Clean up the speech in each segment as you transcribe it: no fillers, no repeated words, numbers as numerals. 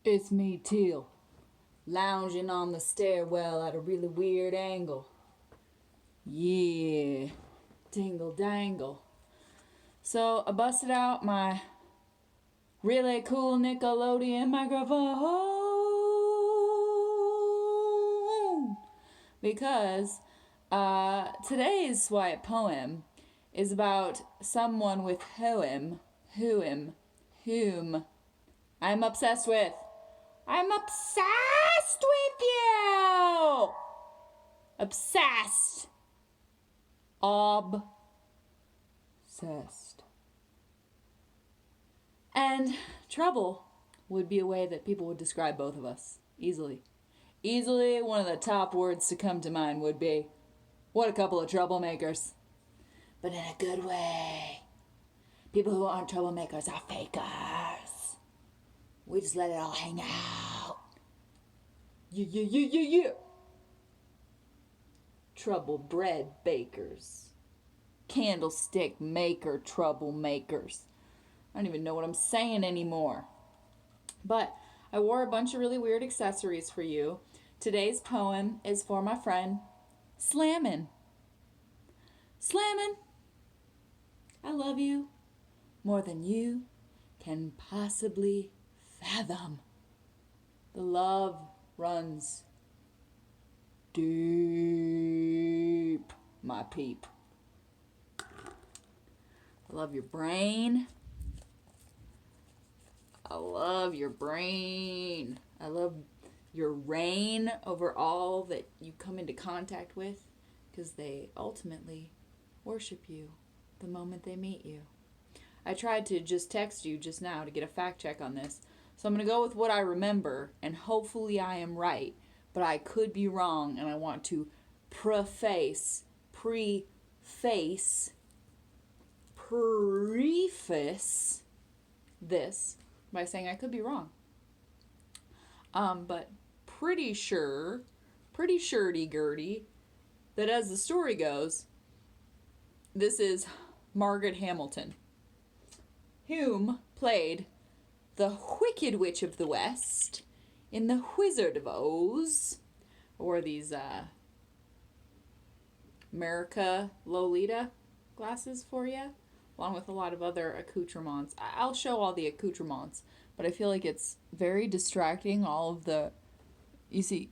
It's me, Teal, lounging on the stairwell at a really weird angle. Yeah, dingle dangle. So I busted out my really cool Nickelodeon microphone because today's Swipe poem is about someone with whom I'm obsessed with. I'm obsessed with you! Obsessed. Obsessed. And trouble would be a way that people would describe both of us. Easily. Easily, one of the top words to come to mind would be, what a couple of troublemakers. But in a good way. People who aren't troublemakers are fakers. We just let it all hang out. Yeah. Trouble bread bakers. Candlestick maker troublemakers. I don't even know what I'm saying anymore. But I wore a bunch of really weird accessories for you. Today's poem is for my friend, Slammin'. Slammin', I love you more than you can possibly fathom. The love runs deep, my peep. I love your brain. I love your brain. I love your reign over all that you come into contact with, because they ultimately worship you the moment they meet you. I tried to just text you just now to get a fact check on this, so I'm going to go with what I remember, and hopefully I am right, but I could be wrong, and I want to preface this by saying I could be wrong. But pretty surety-gurty, that as the story goes, this is Margaret Hamilton, whom played the Wicked Witch of the West in The Wizard of Oz. I wore these America Lolita glasses for you, along with a lot of other accoutrements. I'll show all the accoutrements, but I feel like it's very distracting, all of the, you see,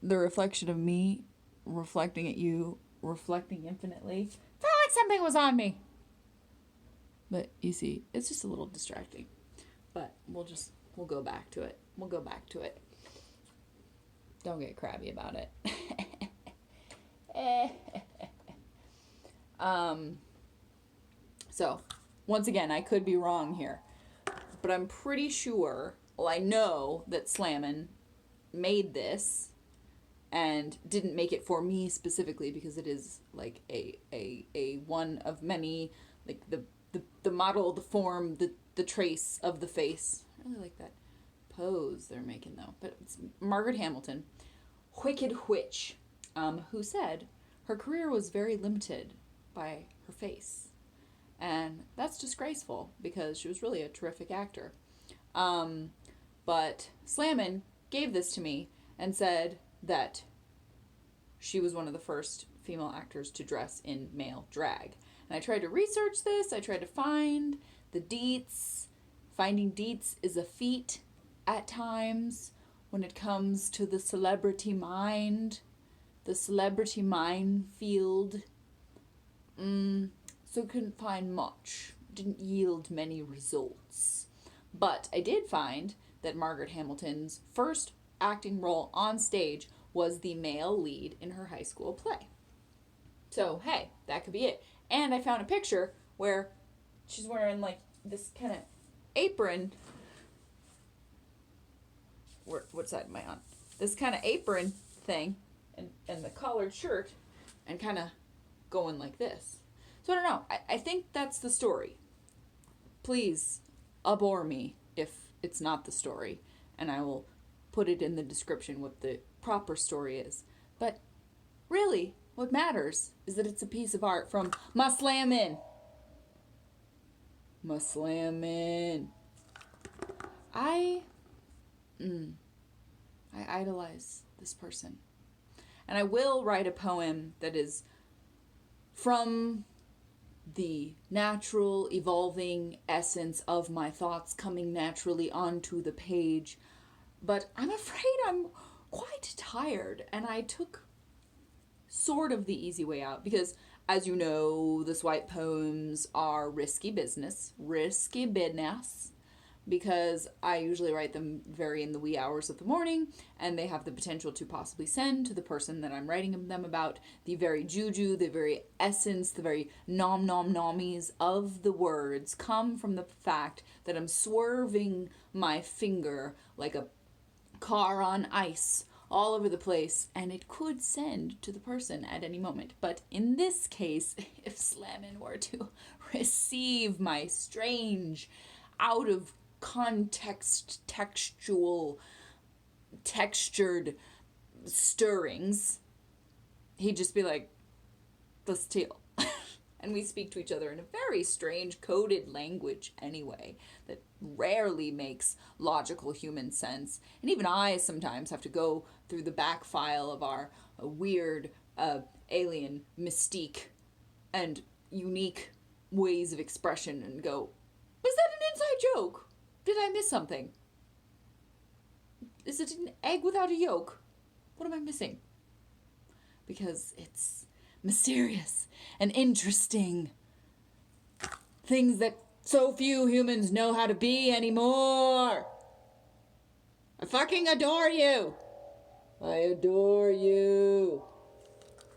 the reflection of me reflecting at you, reflecting infinitely. I felt like something was on me. But you see, it's just a little distracting. But we'll go back to it. We'll go back to it. Don't get crabby about it. So, once again, I could be wrong here. But I'm pretty sure, well, I know that Slammin' made this and didn't make it for me specifically, because it is like a one of many, like the model, the form, the trace of the face. I really like that pose they're making though. But it's Margaret Hamilton, Wicked Witch, who said her career was very limited by her face. And that's disgraceful, because she was really a terrific actor. But Slammin' gave this to me and said that she was one of the first female actors to dress in male drag. And I tried to research this. I tried to find the deets. Finding deets is a feat at times when it comes to the celebrity mind. The celebrity minefield. So couldn't find much. Didn't yield many results. But I did find that Margaret Hamilton's first acting role on stage was the male lead in her high school play. So, hey, that could be it. And I found a picture where she's wearing like this kind of apron. What side am I on? This kind of apron thing and the collared shirt and kind of going like this. So I don't know. I think that's the story. Please abhor me if it's not the story, and I will put it in the description what the proper story is. But really, what matters is that it's a piece of art from my Slammin'. My Slammin'. I I idolize this person. And I will write a poem that is from the natural, evolving essence of my thoughts coming naturally onto the page. But I'm afraid I'm quite tired, and I took sort of the easy way out because, as you know, the swipe poems are risky business, because I usually write them very in the wee hours of the morning, and they have the potential to possibly send to the person that I'm writing them about the very juju, the very essence, the very nom-nom-nommies of the words come from the fact that I'm swerving my finger like a car on ice all over the place, and it could send to the person at any moment. But in this case, if Slammin were to receive my strange, out of context, textured stirrings, he'd just be like, the steel. And we speak to each other in a very strange coded language anyway that rarely makes logical human sense. And even I sometimes have to go through the back file of our weird alien mystique and unique ways of expression and go, was that an inside joke? Did I miss something? Is it an egg without a yolk? What am I missing? Because it's mysterious and interesting. Things that so few humans know how to be anymore. I fucking adore you. I adore you.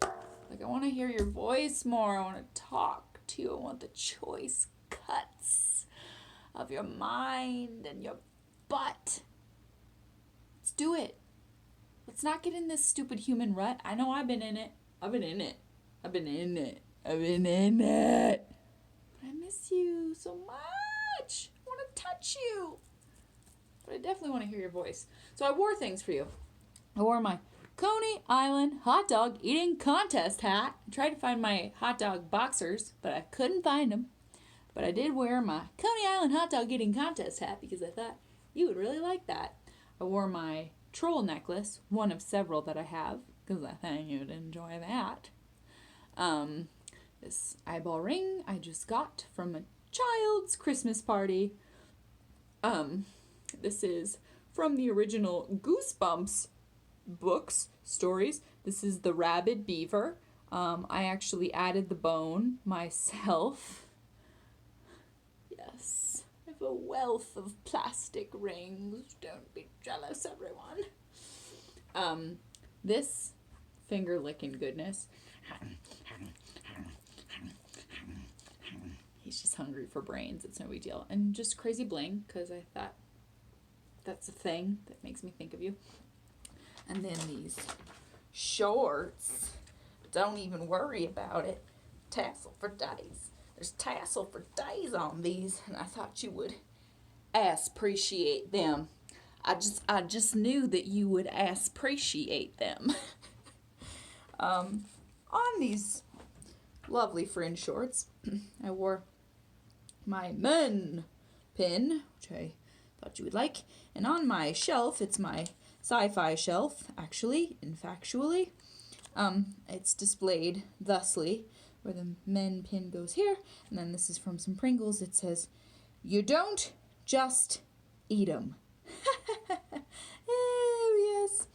Like, I want to hear your voice more. I want to talk to you. I want the choice cuts of your mind and your butt. Let's do it. Let's not get in this stupid human rut. I know I've been in it. I've been in it. But I miss you so much. I want to touch you. But I definitely want to hear your voice. So I wore things for you. I wore my Coney Island hot dog eating contest hat. I tried to find my hot dog boxers, but I couldn't find them. But I did wear my Coney Island hot dog eating contest hat because I thought you would really like that. I wore my troll necklace, one of several that I have, because I thought you'd enjoy that. This eyeball ring I just got from a child's Christmas party. This is from the original Goosebumps books, stories. This is the rabid beaver. I actually added the bone myself. Yes, I have a wealth of plastic rings. Don't be jealous, everyone. This finger licking goodness. He's just hungry for brains. It's no big deal. And just crazy bling, because I thought that's a thing that makes me think of you. And then these shorts. Don't even worry about it. Tassel for days. There's tassel for days on these, and I thought you would appreciate them. I just knew that you would appreciate them. On these lovely fringe shorts, I wore my men pin, which I thought you would like. And on my shelf, it's my sci-fi shelf, actually, factually. It's displayed thusly, where the men pin goes here. And then this is from some Pringles. It says, "You don't just eat 'em." Oh, yes.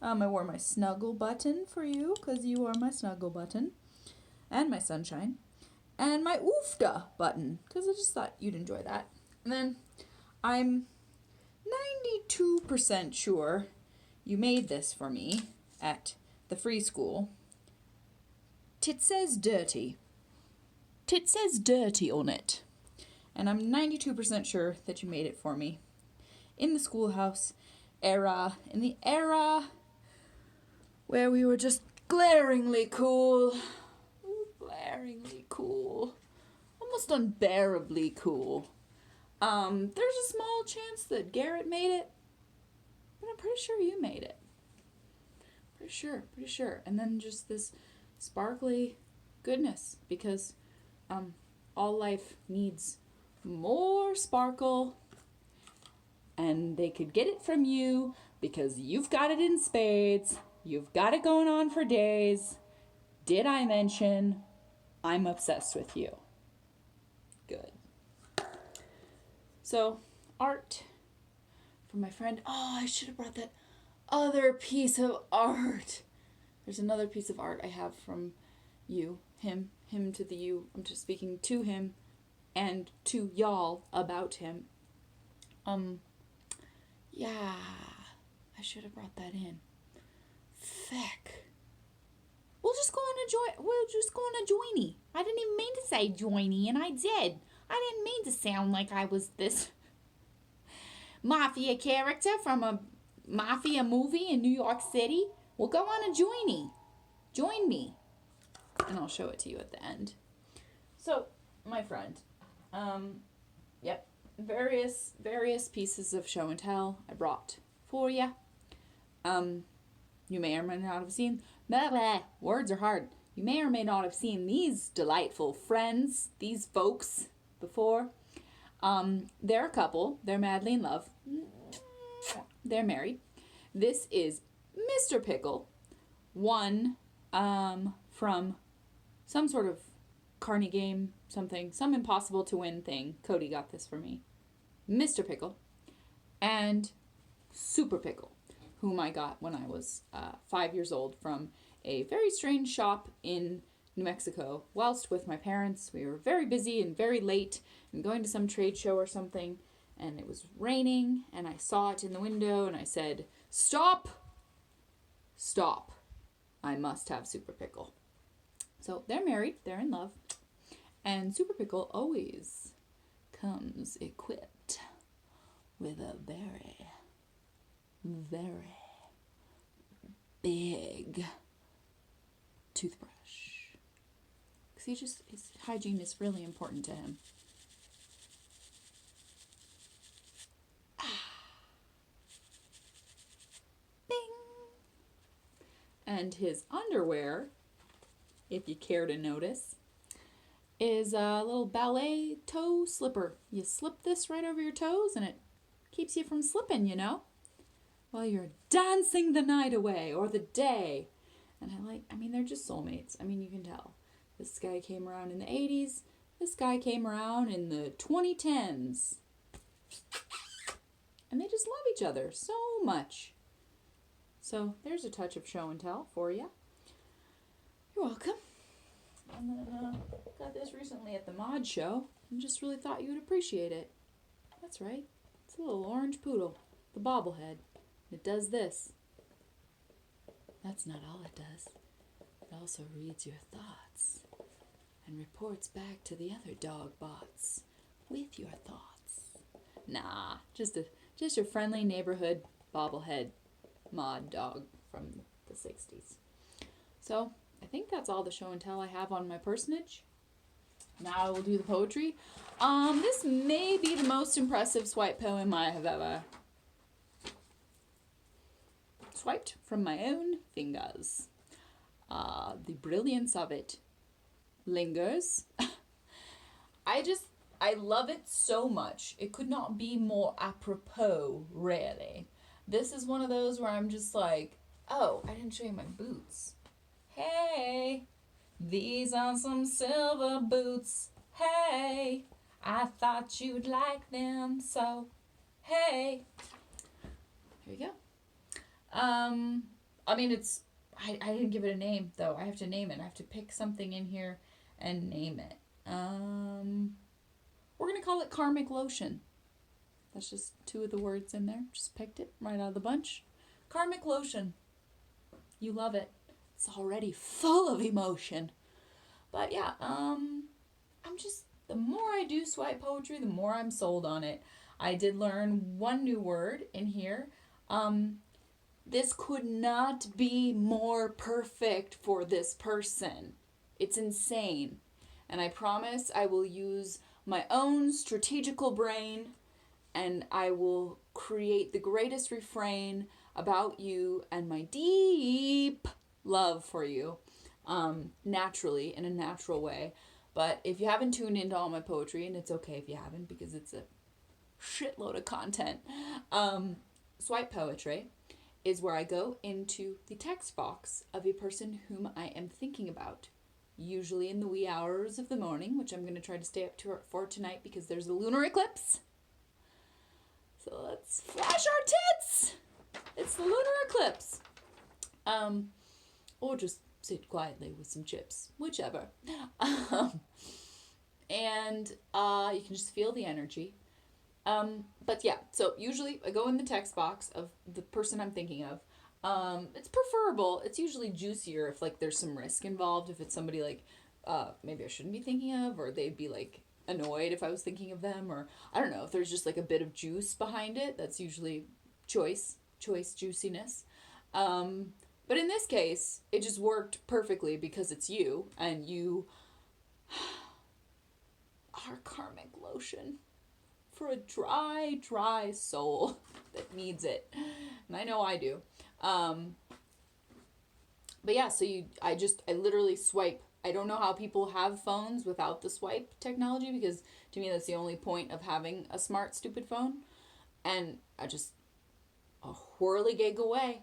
I wore my snuggle button for you, because you are my snuggle button. And my sunshine. And my oofda button, because I just thought you'd enjoy that. And then I'm 92% sure you made this for me at the free school. Tit says dirty. Tit says dirty on it. And I'm 92% sure that you made it for me in the schoolhouse era, in the era where we were just glaringly cool. Glaringly cool. Almost unbearably cool. There's a small chance that Garrett made it, but I'm pretty sure you made it. Pretty sure. And then just this sparkly goodness, because all life needs more sparkle and they could get it from you because you've got it in spades. You've got it going on for days. Did I mention I'm obsessed with you? Good. So, art from my friend. Oh, I should have brought that other piece of art. There's another piece of art I have from you, him to the you. I'm just speaking to him and to y'all about him. Yeah, I should have brought that in. Feck. We'll just go on a joiny. I didn't even mean to say joiny, and I did. I didn't mean to sound like I was this mafia character from a mafia movie in New York City. We'll go on a joiny. Join me. And I'll show it to you at the end. So, my friend, yep, various pieces of show and tell I brought for you. You may or may not have seen, words are hard. You may or may not have seen these delightful friends, these folks, before. They're a couple. They're madly in love. They're married. This is Mr. Pickle, one from some sort of carny game, some impossible to win thing. Cody got this for me. Mr. Pickle and Super Pickle, whom I got when I was 5 years old from a very strange shop in New Mexico. Whilst with my parents, we were very busy and very late and going to some trade show or something, and it was raining, and I saw it in the window, and I said, "Stop! Stop. I must have Super Pickle." So they're married, they're in love, and Super Pickle always comes equipped with a very, very big toothbrush. Because his hygiene is really important to him. Bing! And his underwear, if you care to notice, is a little ballet toe slipper. You slip this right over your toes and it keeps you from slipping, while you're dancing the night away or the day. And they're just soulmates. You can tell. This guy came around in the 80s. This guy came around in the 2010s. And they just love each other so much. So there's a touch of show and tell for you. You're welcome. And then got this recently at the mod show and just really thought you would appreciate it. That's right. It's a little orange poodle, the bobblehead. It does this. That's not all it does. It also reads your thoughts and reports back to the other dog bots with your thoughts. Nah, just your friendly neighborhood bobblehead mod dog from the 60s. So, I think that's all the show and tell I have on my personage. Now I will do the poetry. This may be the most impressive swipe poem I have ever swiped from my own fingers. The brilliance of it lingers. I love it so much. It could not be more apropos, really. This is one of those where I'm just like, oh, I didn't show you my boots. Hey, these are some silver boots. Hey, I thought you'd like them, so hey. Here you go. I didn't give it a name, though. I have to name it. I have to pick something in here and name it. We're going to call it Karmic Lotion. That's just two of the words in there. Just picked it right out of the bunch. Karmic Lotion. You love it. It's already full of emotion. But yeah, the more I do swipe poetry, the more I'm sold on it. I did learn one new word in here. This could not be more perfect for this person. It's insane. And I promise I will use my own strategical brain and I will create the greatest refrain about you and my deep love for you, naturally, in a natural way. But if you haven't tuned into all my poetry, and it's okay if you haven't because it's a shitload of content. Swipe poetry is where I go into the text box of a person whom I am thinking about, usually in the wee hours of the morning, which I'm going to try to stay up for tonight because there's a lunar eclipse. So let's flash our tits! It's the lunar eclipse. Or just sit quietly with some chips, whichever. And you can just feel the energy. But yeah, so usually I go in the text box of the person I'm thinking of. It's preferable. It's usually juicier if like there's some risk involved. If it's somebody like maybe I shouldn't be thinking of, or they'd be like annoyed if I was thinking of them, or I don't know, if there's just like a bit of juice behind it. That's usually choice juiciness. But in this case, it just worked perfectly because it's you, and you are karmic lotion for a dry soul that needs it. And I know I do. But yeah, so I literally swipe. I don't know how people have phones without the swipe technology, because to me that's the only point of having a smart, stupid phone. And I just a whirligig away.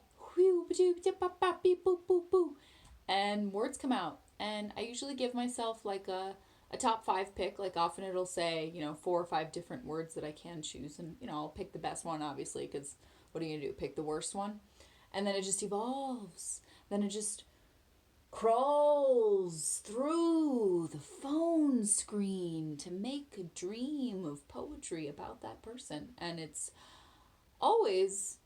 And words come out. And I usually give myself like a top 5 pick. Like often it'll say, 4 or 5 different words that I can choose. And, I'll pick the best one, obviously, because what are you going to do? Pick the worst one? And then it just evolves. Then it just crawls through the phone screen to make a dream of poetry about that person. And it's always,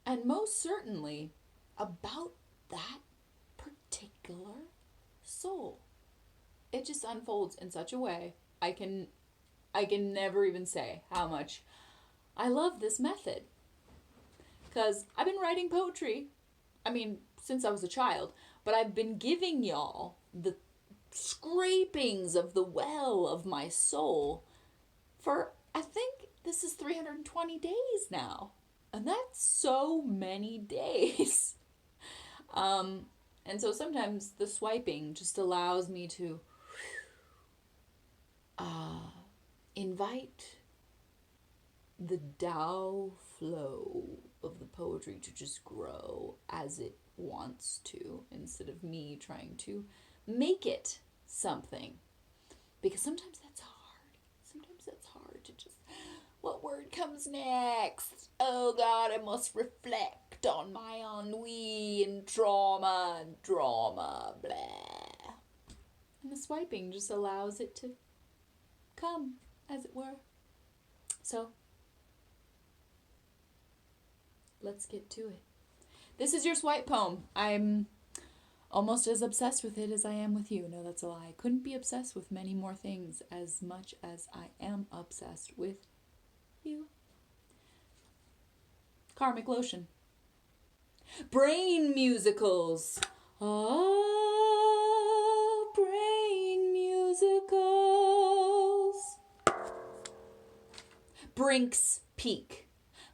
and most certainly, about that particular soul. It just unfolds in such a way. I can never even say how much I love this method. Because I've been writing poetry, since I was a child, but I've been giving y'all the scrapings of the well of my soul for, I think this is 320 days now. And that's so many days. And so sometimes the swiping just allows me to invite the Tao flow of the poetry to just grow as it wants to, instead of me trying to make it something. Because sometimes that's hard. Sometimes that's hard to just, what word comes next? Oh God, I must reflect on my ennui and drama, blah. And the swiping just allows it to come, as it were. So, let's get to it. This is your swipe poem. I'm almost as obsessed with it as I am with you. No, that's a lie. I couldn't be obsessed with many more things as much as I am obsessed with you. Karmic Lotion. Brain musicals. Oh, brain musicals. Brink's Peak.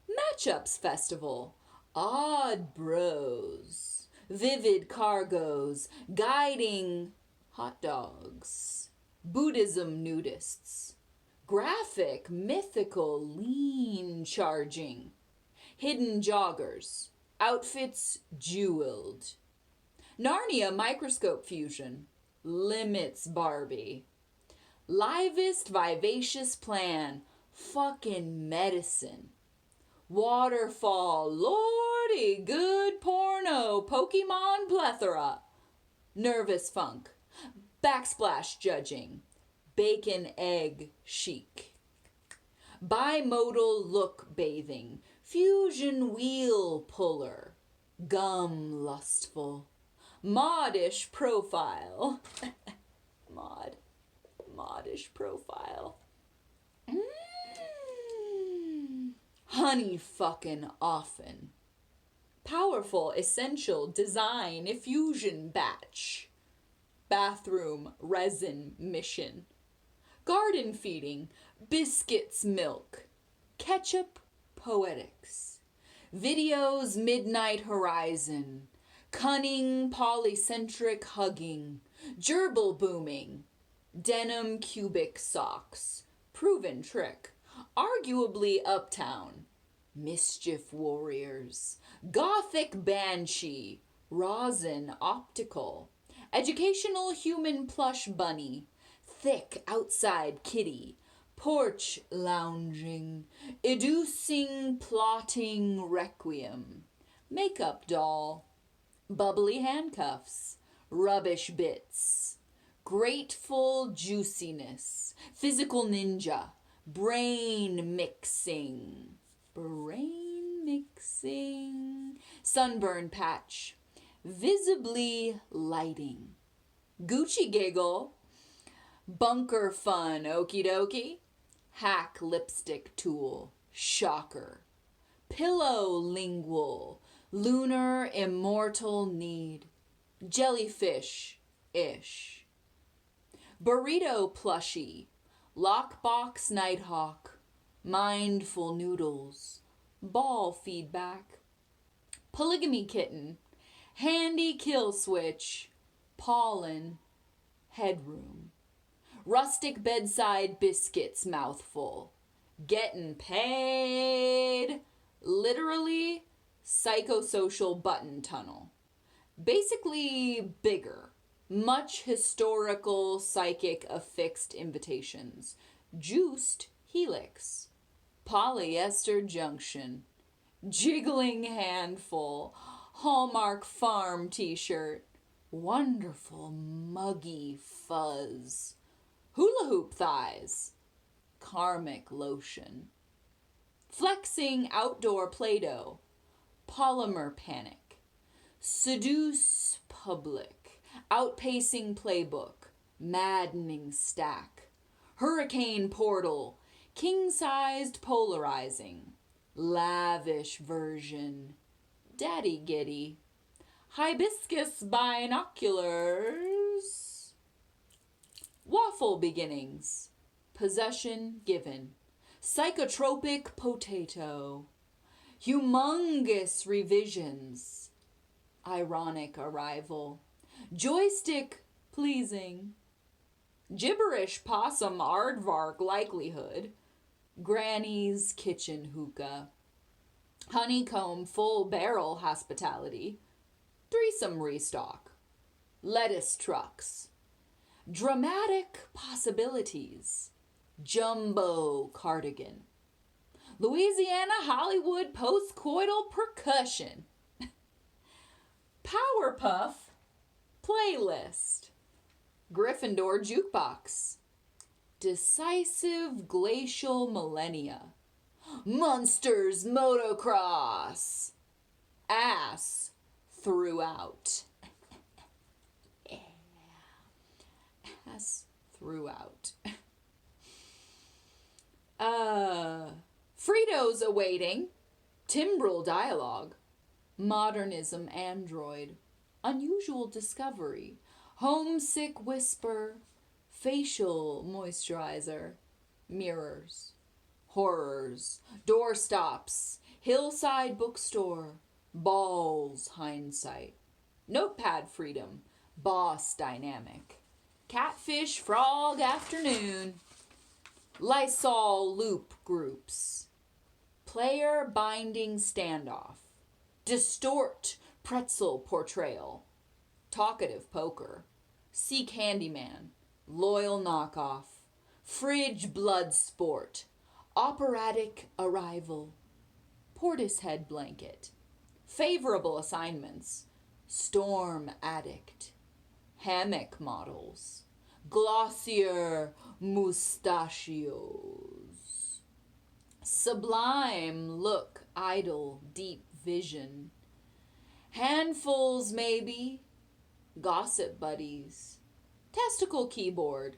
Matchups Festival. Odd Bros. Vivid Cargos. Guiding Hot Dogs. Buddhism Nudists. Graphic, mythical, lean charging. Hidden Joggers. Outfits Jeweled. Narnia Microscope Fusion. Limits Barbie. Livest Vivacious Plan. Fucking Medicine. Waterfall. Lordy good porno. Pokemon Plethora. Nervous Funk. Backsplash Judging. Bacon Egg Chic. Bimodal Look Bathing. Fusion Wheel Puller. Gum Lustful. Modish Profile. Modish Profile. Honey fucking often. Powerful Essential Design Effusion Batch. Bathroom Resin Mission. Garden Feeding. Biscuits Milk. Ketchup Poetics. Videos Midnight Horizon. Cunning Polycentric Hugging. Gerbil Booming. Denim Cubic Socks. Proven Trick. Arguably uptown. Mischief warriors. Gothic banshee. Rosin optical. Educational human plush bunny. Thick outside kitty. Porch lounging. Educing plotting requiem. Makeup doll. Bubbly handcuffs. Rubbish bits. Grateful juiciness. Physical ninja. Brain mixing. Sunburn patch. Visibly lighting. Gucci giggle. Bunker fun. Okie dokie. Hack lipstick tool. Shocker. Pillow lingual. Lunar immortal need. Jellyfish-ish. Burrito plushie. Lockbox nighthawk. Mindful noodles. Ball feedback. Polygamy kitten. Handy kill switch. Pollen. Headroom. Rustic bedside biscuits mouthful. Getting paid. Literally, psychosocial button tunnel. Basically bigger. Much historical psychic affixed invitations. Juiced helix. Polyester junction. Jiggling handful. Hallmark farm t-shirt. Wonderful muggy fuzz. Hula hoop thighs. Karmic lotion. Flexing outdoor Play-Doh. Polymer panic. Seduce public. Outpacing playbook. Maddening stack. Hurricane portal. King-sized polarizing. Lavish version. Daddy giddy. Hibiscus binoculars. Waffle beginnings. Possession given. Psychotropic potato. Humongous revisions. Ironic arrival. Joystick pleasing. Gibberish possum aardvark likelihood. Granny's kitchen hookah. Honeycomb full barrel hospitality. Threesome restock. Lettuce trucks. Dramatic possibilities. Jumbo cardigan. Louisiana Hollywood postcoital percussion. Powerpuff playlist. Gryffindor jukebox. Decisive glacial millennia. Munsters motocross. Ass throughout. Ass throughout. Fritos awaiting. Timbrel dialogue. Modernism android. Unusual discovery. Homesick whisper. Facial moisturizer. Mirrors. Horrors. Doorstops. Hillside bookstore. Balls hindsight. Notepad freedom. Boss dynamic. Catfish frog afternoon. Lysol loop groups. Player binding standoff. Distort pretzel portrayal. Talkative poker. Seek handyman. Loyal knockoff. Fridge blood sport. Operatic arrival. Portishead blanket. Favorable assignments. Storm addict. Hammock models. Glossier mustachios. Sublime look, idle, deep vision. Handfuls maybe. Gossip buddies. Testicle keyboard.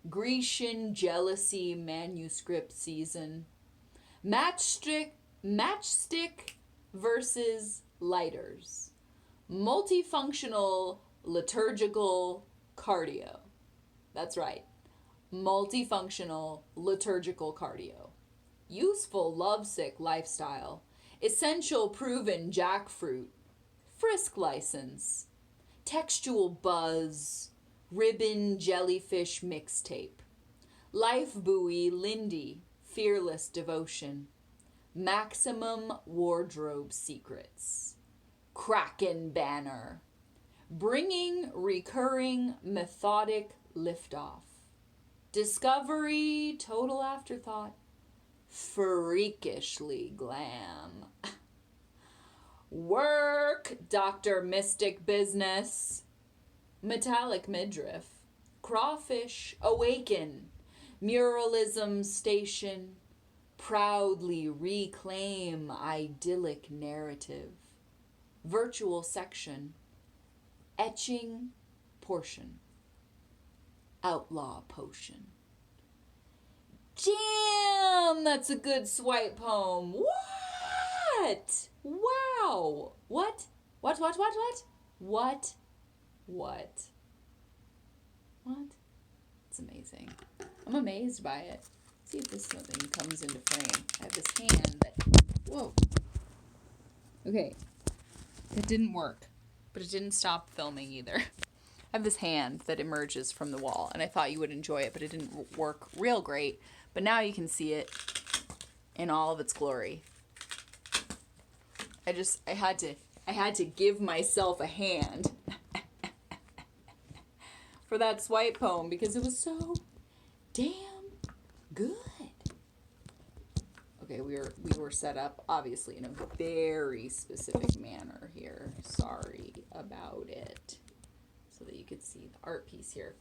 Grecian jealousy manuscript season. Matchstick versus lighters. Multifunctional liturgical cardio. That's right. Multifunctional liturgical cardio. Useful lovesick lifestyle. Essential proven jackfruit. Frisk license. Textual buzz. Ribbon jellyfish mixtape. Life buoy Lindy. fearless devotion, maximum wardrobe secrets, Kraken banner, bringing recurring methodic liftoff, discovery total afterthought, freakishly glam, work Dr. Mystic business, metallic midriff, crawfish awaken, muralism station, proudly reclaim idyllic narrative, virtual section, etching portion, outlaw potion. Damn, that's a good swipe poem. What? Wow. What? What? It's amazing. I'm amazed by it. See if this thing comes into frame. I have this hand that... Whoa. Okay. It didn't work, but it didn't stop filming either. I have this hand that emerges from the wall, and I thought you would enjoy it, but it didn't work real great. But now you can see it in all of its glory. I had to give myself a hand for that swipe poem because it was so damn good. Okay, we were set up obviously in a very specific manner here. Sorry about it. So that you could see the art piece here.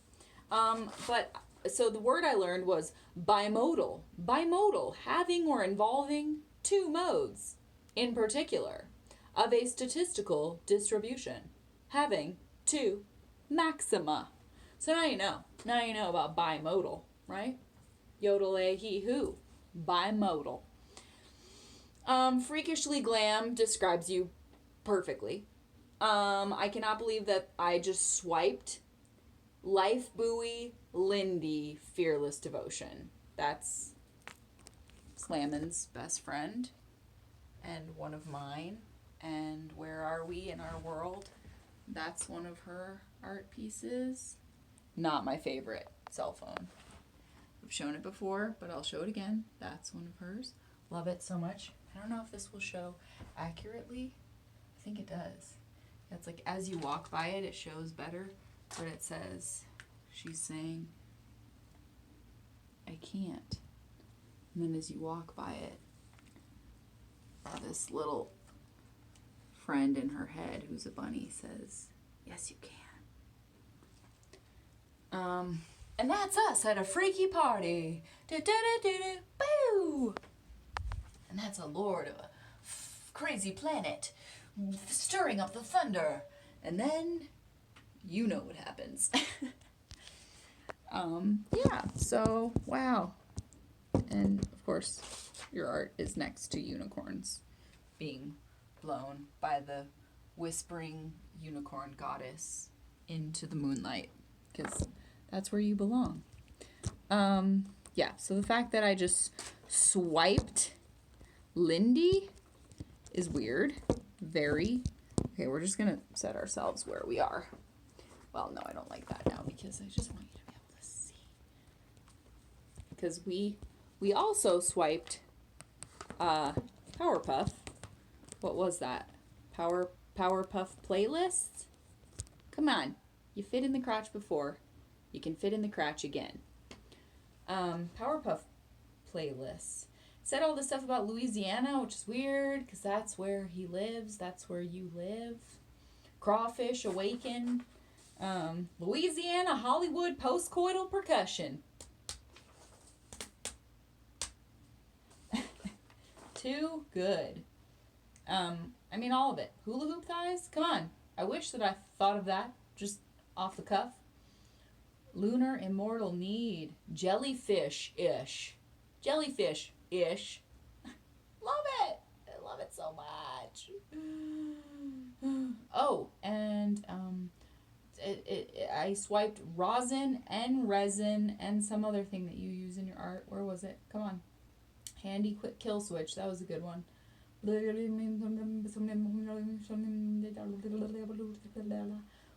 So the word I learned was bimodal. Bimodal, having or involving two modes, in particular, of a statistical distribution, having two maxima. So now you know. Now you know about bimodal, right? Yodel a he who. Bimodal. Freakishly glam describes you perfectly. I cannot believe that I just swiped Life Buoy Lindy Fearless Devotion. That's Slammin's best friend and one of mine. And where are we in our world? That's one of her art pieces. Not my favorite cell phone. I've shown it before, but I'll show it again. That's one of hers. Love it so much. I don't know if this will show accurately. I think it does. It's like as you walk by it, it shows better. But it says, she's saying, I can't. And then as you walk by it, this little friend in her head who's a bunny says, yes, you can. And that's us at a freaky party. Boo! And that's a lord of a crazy planet stirring up the thunder. And then you know what happens. Yeah, so wow. And of course, your art is next to unicorns being blown by the whispering unicorn goddess into the moonlight, because that's where you belong. Yeah, so the fact that I just swiped Lindy is weird. Very. Okay, we're just gonna set ourselves where we are. Well, no, I don't like that now because I just want you to be able to see. Because we also swiped Powerpuff. What was that? Powerpuff playlist? Come on. You fit in the crotch before. You can fit in the crotch again. Powerpuff playlist. Said all this stuff about Louisiana, which is weird because that's where he lives. That's where you live. Crawfish awaken. Louisiana Hollywood postcoital percussion. Too good. I mean, all of it. Hula hoop thighs? Come on. I wish that I thought of that just off the cuff. Lunar immortal need. Jellyfish-ish. Jellyfish-ish. Love it. I love it so much. Oh, and I swiped rosin and resin and some other thing that you use in your art. Where was it? Come on. Handy quick kill switch. That was a good one.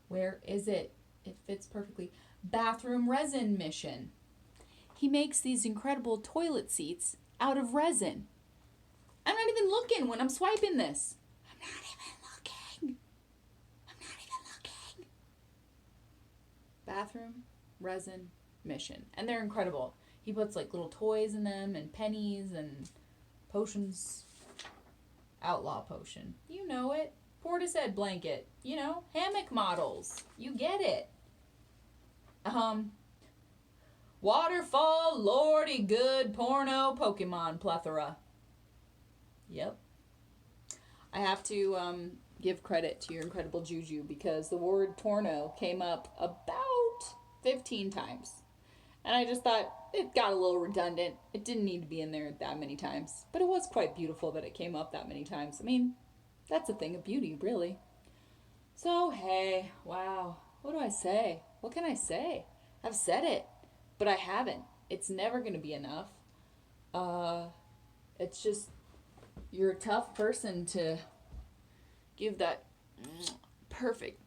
Where is it? It fits perfectly. Bathroom resin mission. He makes these incredible toilet seats out of resin. I'm not even looking when I'm swiping this. I'm not even looking. I'm not even looking. Bathroom, resin, mission. And they're incredible. He puts like little toys in them and pennies and potions. Outlaw potion. You know it. Portishead blanket. You know, hammock models. You get it. Waterfall, lordy good porno Pokemon plethora. Yep. I have to give credit to your incredible juju because the word porno came up about 15 times. And I just thought it got a little redundant. It didn't need to be in there that many times. But it was quite beautiful that it came up that many times. I mean, that's a thing of beauty, really. So, hey, wow. What do I say? What can I say? I've said it, but I haven't. It's never going to be enough. It's just, you're a tough person to give that perfect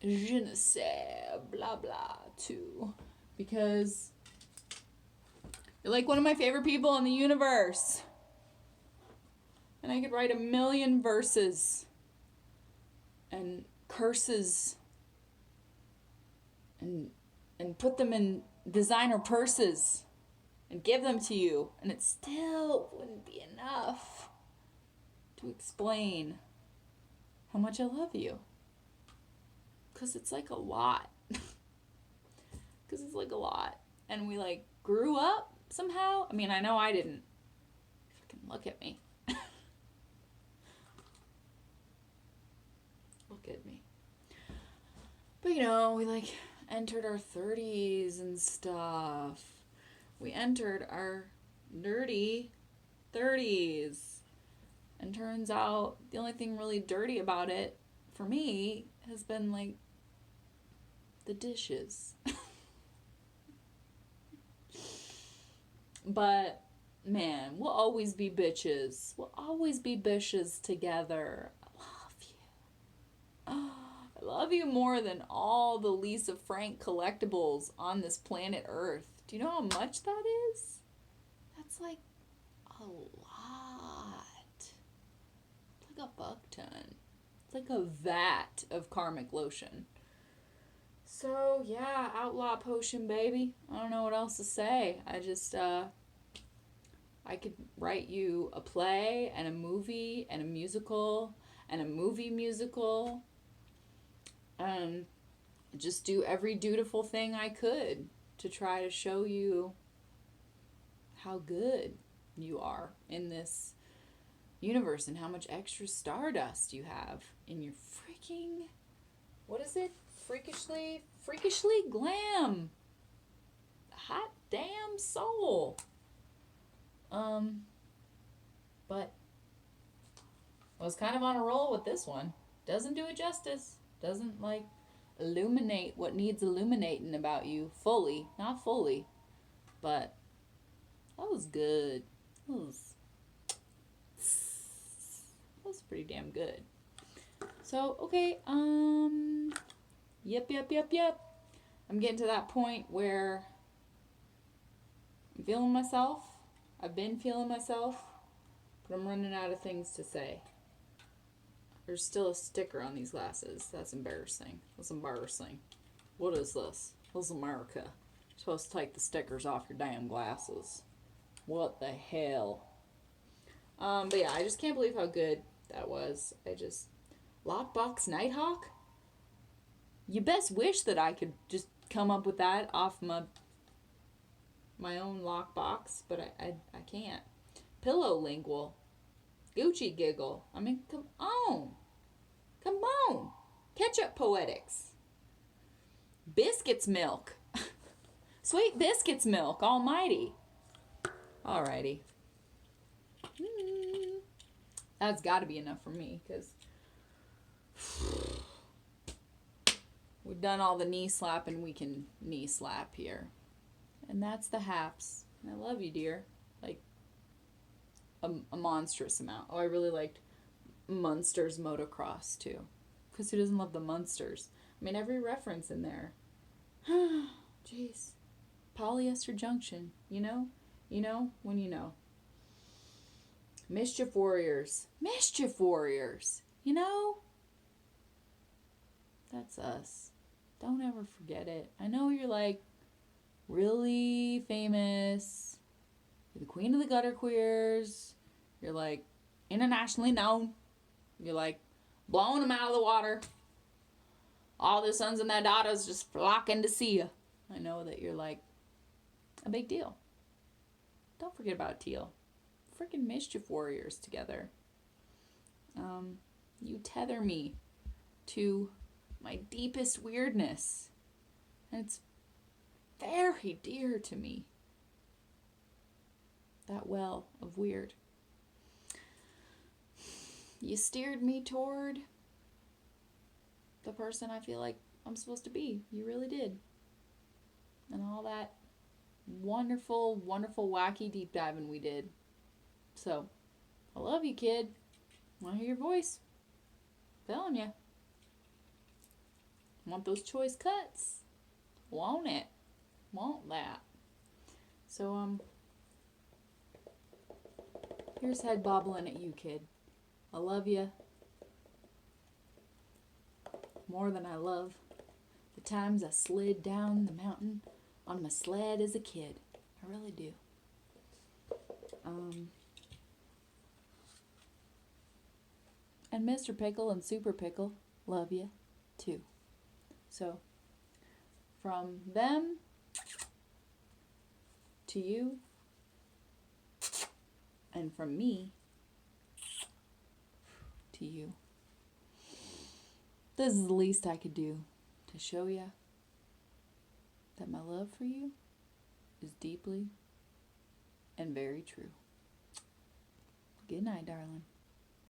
je ne sais blah blah to, because you're like one of my favorite people in the universe. And I could write 1,000,000 verses and curses and put them in designer purses and give them to you, and it still wouldn't be enough to explain how much I love you. Because it's like a lot. Because it's like a lot. And we like grew up somehow. I mean, I know I didn't. Fucking look at me. Look at me. But you know, we like entered our 30s and stuff. We entered our dirty 30s. And turns out the only thing really dirty about it, for me, has been like the dishes. But, man, we'll always be bitches. We'll always be bitches together. I love you. Oh, I love you more than all the Lisa Frank collectibles on this planet Earth. Do you know how much that is? That's like a lot. It's like a buck ton. It's like a vat of Karmic Lotion. So, yeah, outlaw potion, baby. I don't know what else to say. I just, I could write you a play and a movie and a musical and a movie musical. Just do every dutiful thing I could to try to show you how good you are in this universe and how much extra stardust you have in your freaking, what is it? Freakishly glam. Hot damn soul. But I was kind of on a roll with this one. Doesn't do it justice. Doesn't like illuminate what needs illuminating about you fully. Not fully. But that was good. That was pretty damn good. So, okay, Yep. I'm getting to that point where I'm feeling myself. I've been feeling myself, but I'm running out of things to say. There's still a sticker on these glasses. That's embarrassing. That's embarrassing. What is this? This is America. You're supposed to take the stickers off your damn glasses. What the hell? But yeah, I just can't believe how good that was. Lockbox Nighthawk? You best wish that I could just come up with that off my own lockbox, but I can't. Pillow Lingual. Gucci Giggle. I mean, come on. Come on. Ketchup Poetics. Biscuits Milk. Sweet Biscuits Milk. Almighty. Alrighty. That's got to be enough for me, because we've done all the knee slapping we can knee slap here. And that's the haps. And I love you, dear. Like, a monstrous amount. Oh, I really liked Munsters Motocross, too. Because who doesn't love the Munsters? I mean, every reference in there. Jeez. Polyester Junction. You know? You know when you know. Mischief warriors. Mischief warriors. You know? That's us. Don't ever forget it. I know you're like really famous. You're the queen of the gutter queers. You're like internationally known. You're like blowing them out of the water. All the sons and their daughters just flocking to see you. I know that you're like a big deal. Don't forget about Teal. Freaking mischief warriors together. You tether me to my deepest weirdness. And it's very dear to me. That well of weird. You steered me toward the person I feel like I'm supposed to be. You really did. And all that wonderful, wonderful, wacky deep diving we did. So, I love you, kid. Want to hear your voice? Telling you. Want those choice cuts? Want it. Want that. So, here's head bobbling at you, kid. I love you more than I love the times I slid down the mountain on my sled as a kid. I really do. And Mr. Pickle and Super Pickle, love you too. So, from them to you, and from me to you. This is the least I could do to show you that my love for you is deeply and very true. Good night, darling.